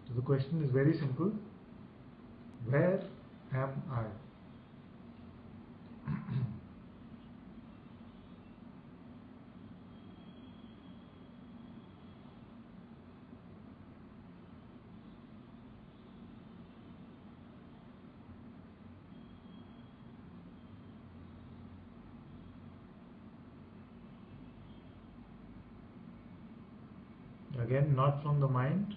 So the question is very simple. Where am I? Again, not from the mind,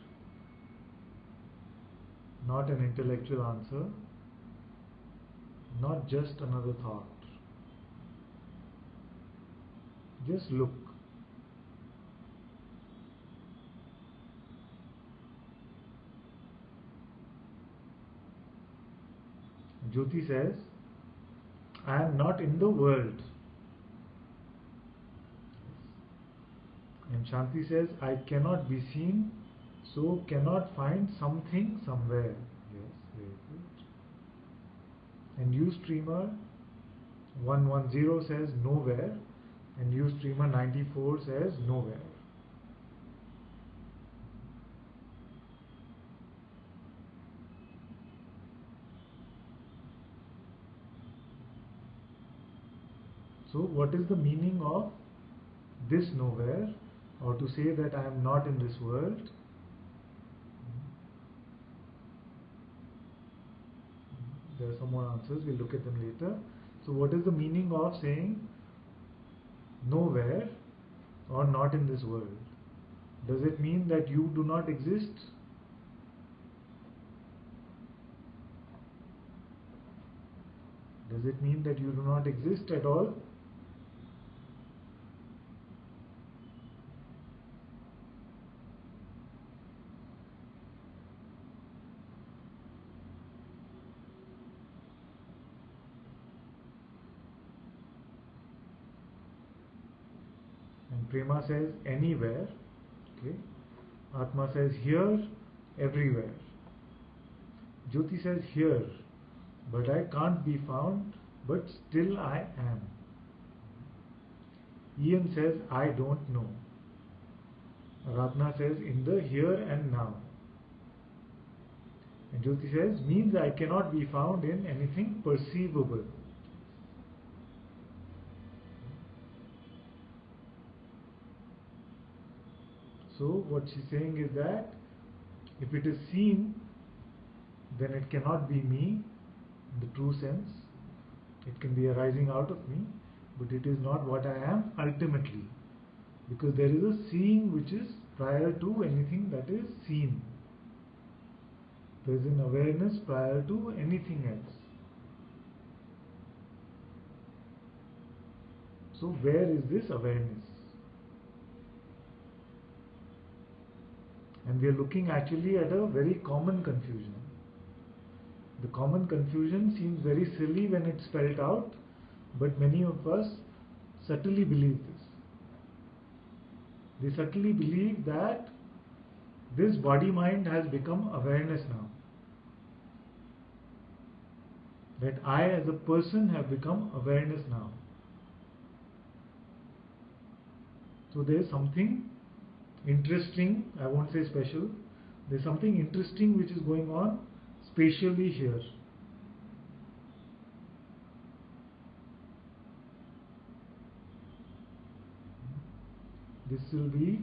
not an intellectual answer, not just another thought. Just look. Jyoti says, I am not in the world. And Shanti says, I cannot be seen, so cannot find something somewhere. Yes, very good. And Ustreamer 110 says nowhere, and Ustreamer 94 says nowhere. So what is the meaning of this nowhere, or to say that I am not in this world? There are some more answers, we'll look at them later. So what is the meaning of saying nowhere or not in this world? Does it mean that you do not exist? Does it mean that you do not exist at all? And Prema says anywhere. Okay. Atma says here, everywhere. Jyoti says here, but I can't be found, but still I am. Ian says I don't know. Aradhana says in the here and now. And Jyoti says means I cannot be found in anything perceivable. So what she's saying is that if it is seen, then it cannot be me in the true sense. It can be arising out of me, but it is not what I am ultimately, because there is a seeing which is prior to anything that is seen. There is an awareness prior to anything else. So where is this awareness? And we are looking actually at a very common confusion. The common confusion seems very silly when it's spelled out, but many of us subtly believe this. They subtly believe that this body-mind has become awareness now. That I as a person have become awareness now. So there is something interesting, I won't say special, there is something interesting which is going on spatially here. This will be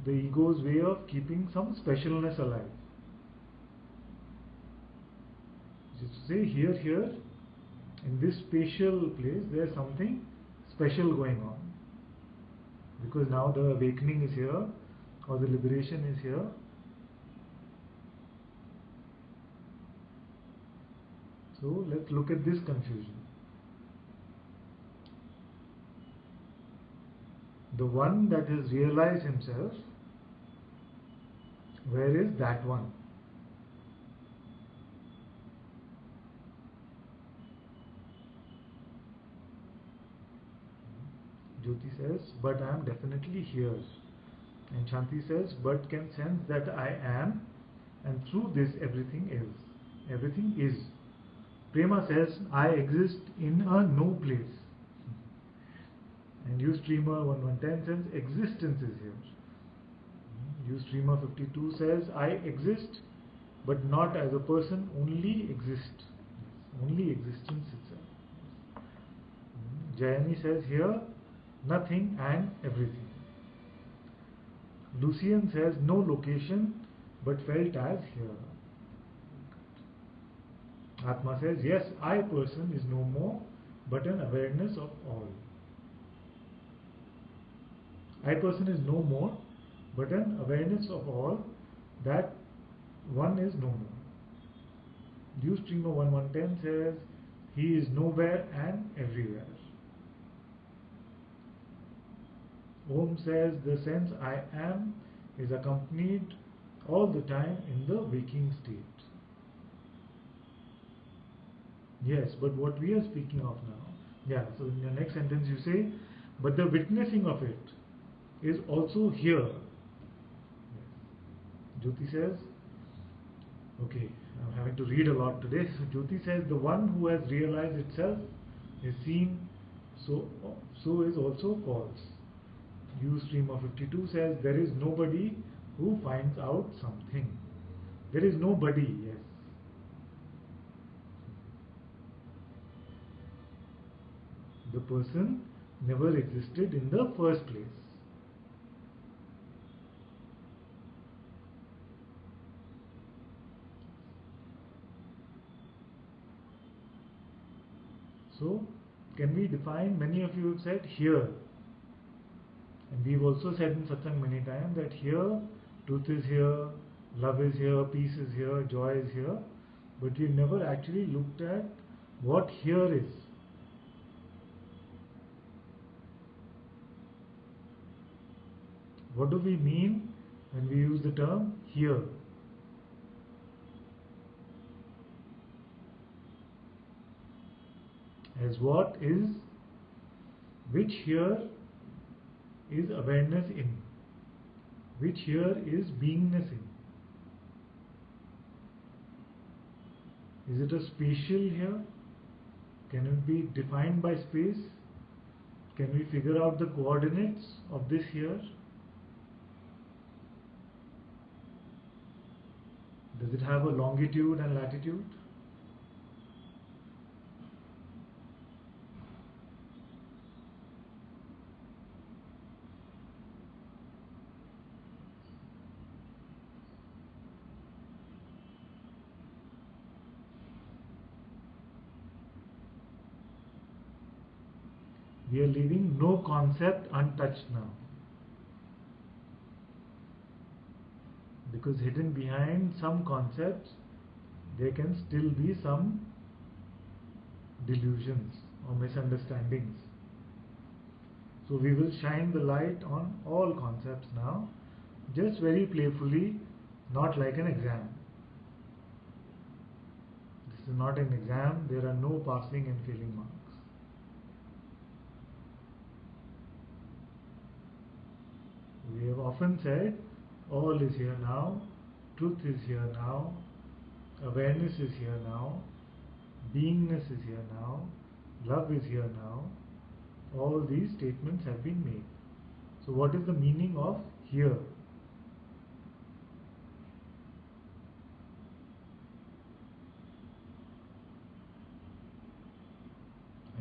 the ego's way of keeping some specialness alive. Just to say here, in this spatial place, there is something special going on. Because now the awakening is here, or the liberation is here. So let's look at this confusion. The one that has realized himself, where is that one? Jyoti says, but I am definitely here. And Shanti says, but can sense that I am, and through this everything is. Everything is. Prema says, I exist in a no place. And Ustreamer 1110 says, existence is here. Ustreamer 52 says, I exist but not as a person, only exist. Only existence itself. Jayani says here, nothing and everything. Lucian says, no location, but felt as here. Atma says, yes, I person is no more, but an awareness of all. I person is no more, but an awareness of all, that one is no more. Ustreamer 1110 says, he is nowhere and everywhere. Om says, the sense I am is accompanied all the time in the waking state. Yes, but what we are speaking of now, yeah, so in the next sentence you say, but the witnessing of it is also here. Yes. Jyoti says, okay, I'm having to read a lot today. So Jyoti says, the one who has realized itself is seen, so is also false. Ustreamer 52 says, there is nobody who finds out something. There is nobody, yes. The person never existed in the first place. So, can we define, many of you have said here, and we've also said in satsang many times that here, truth is here, love is here, peace is here, joy is here, but we've never actually looked at what here is. What do we mean when we use the term here? As what is, which here is awareness in, which here is beingness in. Is it a spatial here? Can it be defined by space? Can we figure out the coordinates of this here? Does it have a longitude and latitude? We are leaving no concept untouched now. Because hidden behind some concepts, there can still be some delusions or misunderstandings. So we will shine the light on all concepts now, just very playfully, not like an exam. This is not an exam, there are no passing and failing marks. We have often said, all is here now, truth is here now, awareness is here now, beingness is here now, love is here now. All these statements have been made. So what is the meaning of here?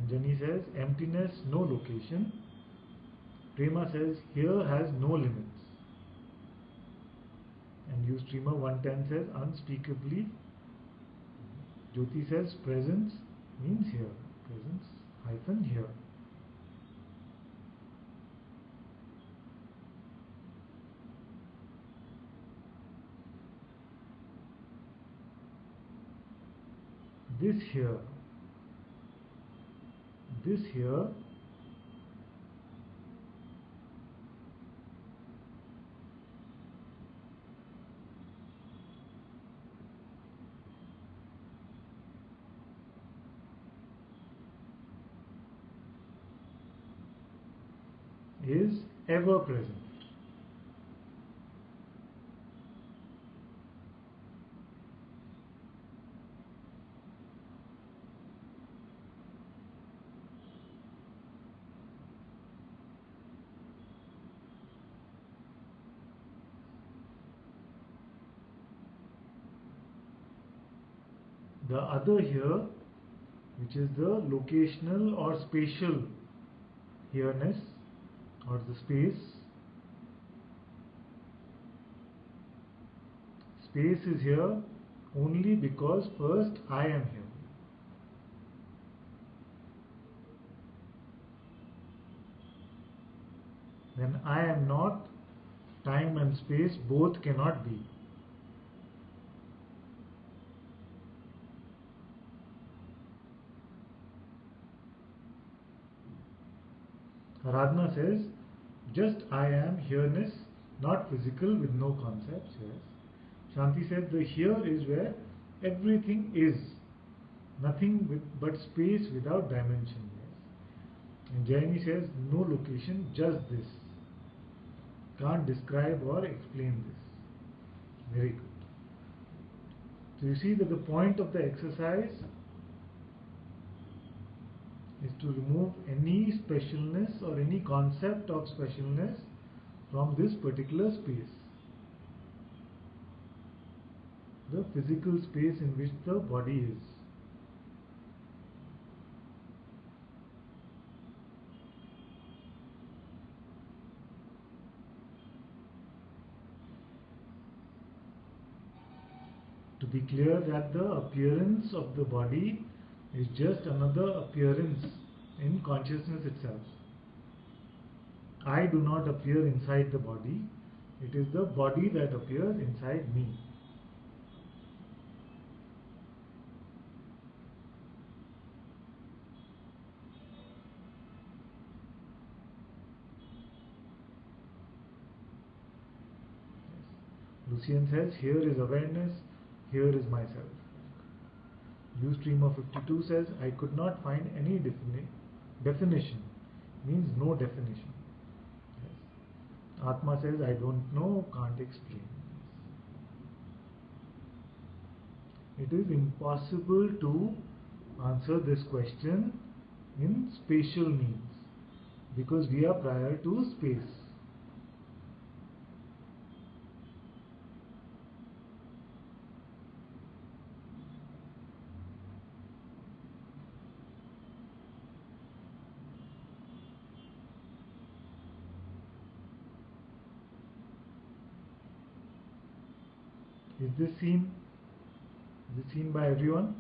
Anjani says, emptiness, no location. Prema says, here has no limits. And Ustreamer 110 says, unspeakably. Jyoti says, presence means here. Presence hyphen here. This here is ever present. The other here, which is the locational or spatial here-ness or the space. Space is here only because first I am here. When I am not, time and space both cannot be. Aradhana says, just I am here-ness, not physical with no concepts. Yes. Shanti said the here is where everything is, nothing but space without dimension. Yes. And Jaini says no location, just this. Can't describe or explain this. Very good. So you see that the point of the exercise is to remove any specialness or any concept of specialness from this particular space. The physical space in which the body is. To be clear that the appearance of the body is just another appearance in consciousness itself. I do not appear inside the body, it is the body that appears inside me. Lucian says, here is awareness, here is myself. Ustreamer 52 says, I could not find any definition. Means no definition. Yes. Atma says, I don't know, can't explain. It is impossible to answer this question in spatial means because we are prior to space. Is this seen? Is it seen by everyone?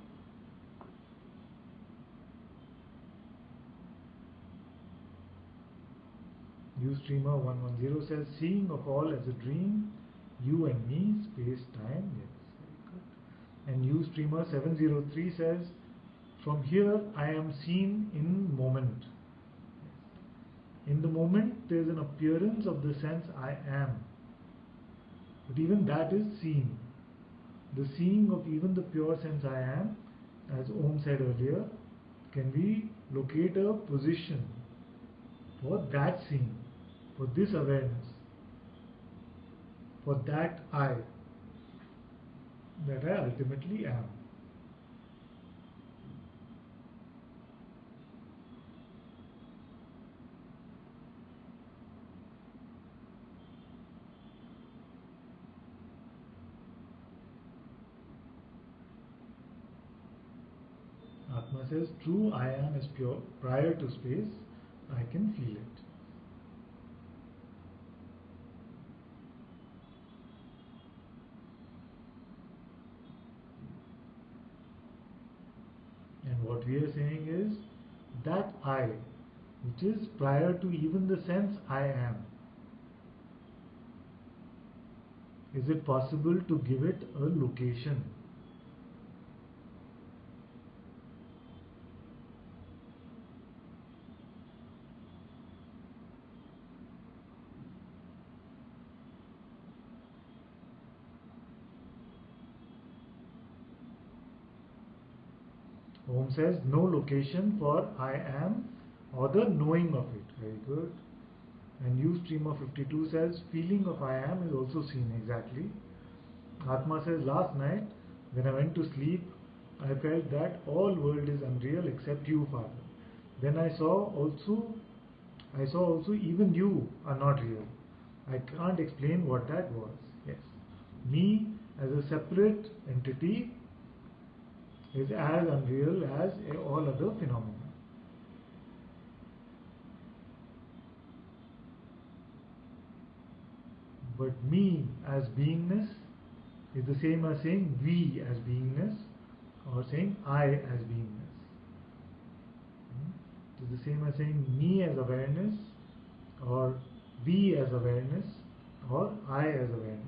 Ustreamer 110 says, seeing of all as a dream, you and me, space, time. Yes, very good. And Ustreamer 703 says, from here I am seen in moment. In the moment there is an appearance of the sense I am. But even that is seen. The seeing of even the pure sense I am, as Om said earlier, can we locate a position for that seeing, for this awareness, for that I ultimately am. Atma says, true I am is pure. Prior to space, I can feel it. And what we are saying is, that I, which is prior to even the sense I am, is it possible to give it a location? Om says, no location for I am or the knowing of it. Very good. And Ustreamer 52 says, feeling of I am is also seen. Exactly. Atma says, last night when I went to sleep, I felt that all world is unreal except you, Father. Then I saw also even you are not real. I can't explain what that was. Yes. Me as a separate entity is as unreal as all other phenomena. But me as beingness is the same as saying we as beingness or saying I as beingness. It is the same as saying me as awareness or we as awareness or I as awareness.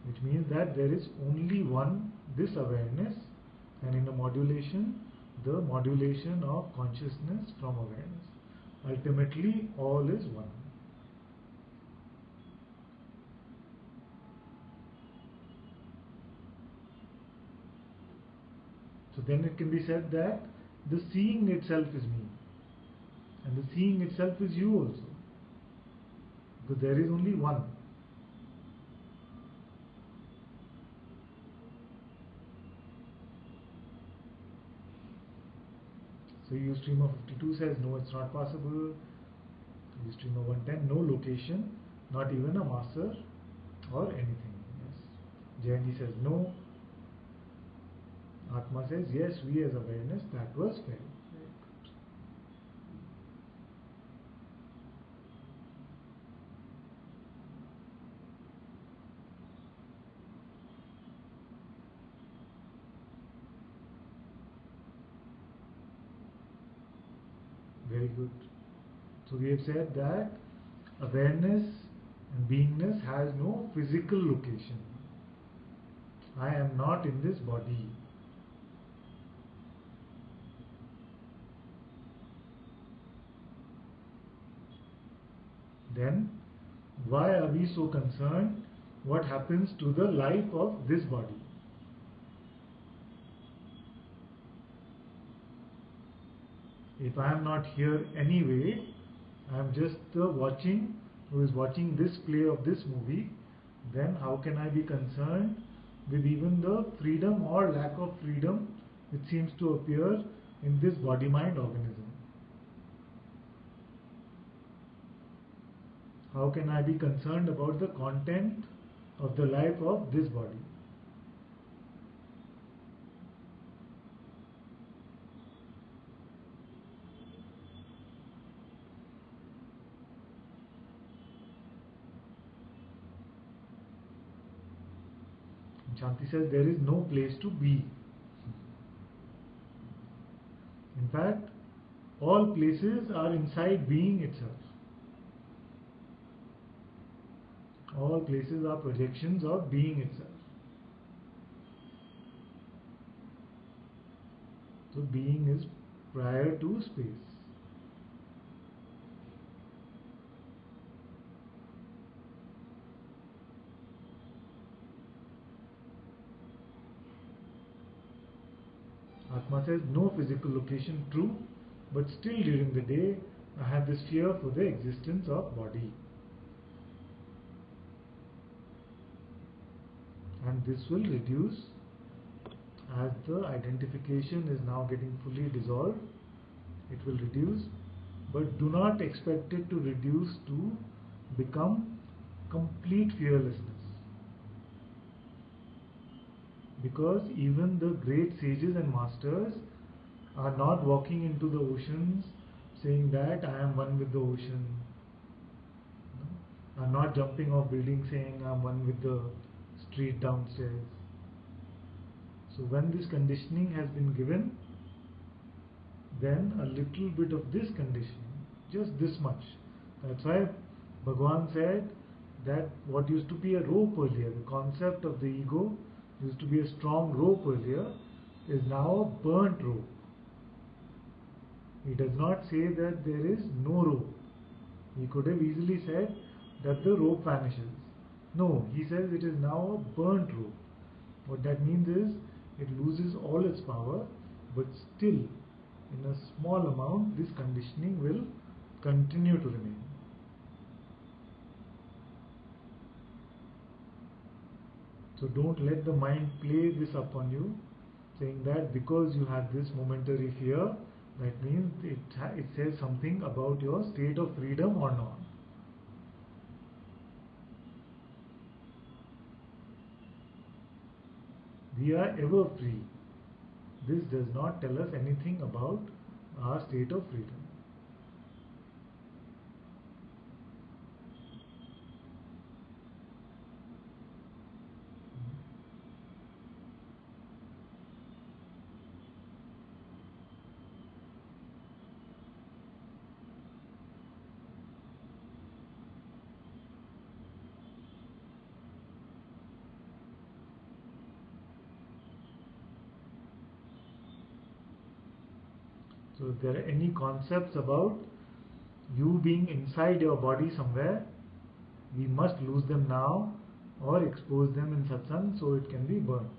Which means that there is only one, this awareness, and in a modulation, the modulation of consciousness from awareness. Ultimately, all is one. So then it can be said that the seeing itself is me, and the seeing itself is you also, because there is only one. So Ustream of 52 says no, it's not possible. Ustream of 110, no location, not even a master or anything. Yes. Jayanji says no. Atma says yes, we as awareness, that was fair. Very good. So we have said that awareness and beingness has no physical location. I am not in this body. Then why are we so concerned what happens to the life of this body? If I am not here anyway, I am just the watching who is watching this play of this movie, then how can I be concerned with even the freedom or lack of freedom which seems to appear in this body-mind organism? How can I be concerned about the content of the life of this body? Shanti says there is no place to be. In fact, all places are inside being itself. All places are projections of being itself. So being is prior to space. Atma says no physical location, true, but still during the day I have this fear for the existence of body. And this will reduce as the identification is now getting fully dissolved. It will reduce, but do not expect it to reduce to become complete fearlessness. Because even the great sages and masters are not walking into the oceans saying that I am one with the ocean. Are not jumping off buildings saying I am one with the street downstairs. So when this conditioning has been given, then a little bit of this conditioning, just this much. That's why Bhagavan said that what used to be a rope earlier, the concept of the ego used to be a strong rope earlier, is now a burnt rope. He does not say that there is no rope. He could have easily said that the rope vanishes. No, he says it is now a burnt rope. What that means is it loses all its power, but still in a small amount this conditioning will continue to remain. So don't let the mind play this upon you, saying that because you have this momentary fear, that means it says something about your state of freedom or not. We are ever free. this does not tell us anything about our state of freedom. So if there are any concepts about you being inside your body somewhere, we must lose them now or expose them in satsang so it can be burnt.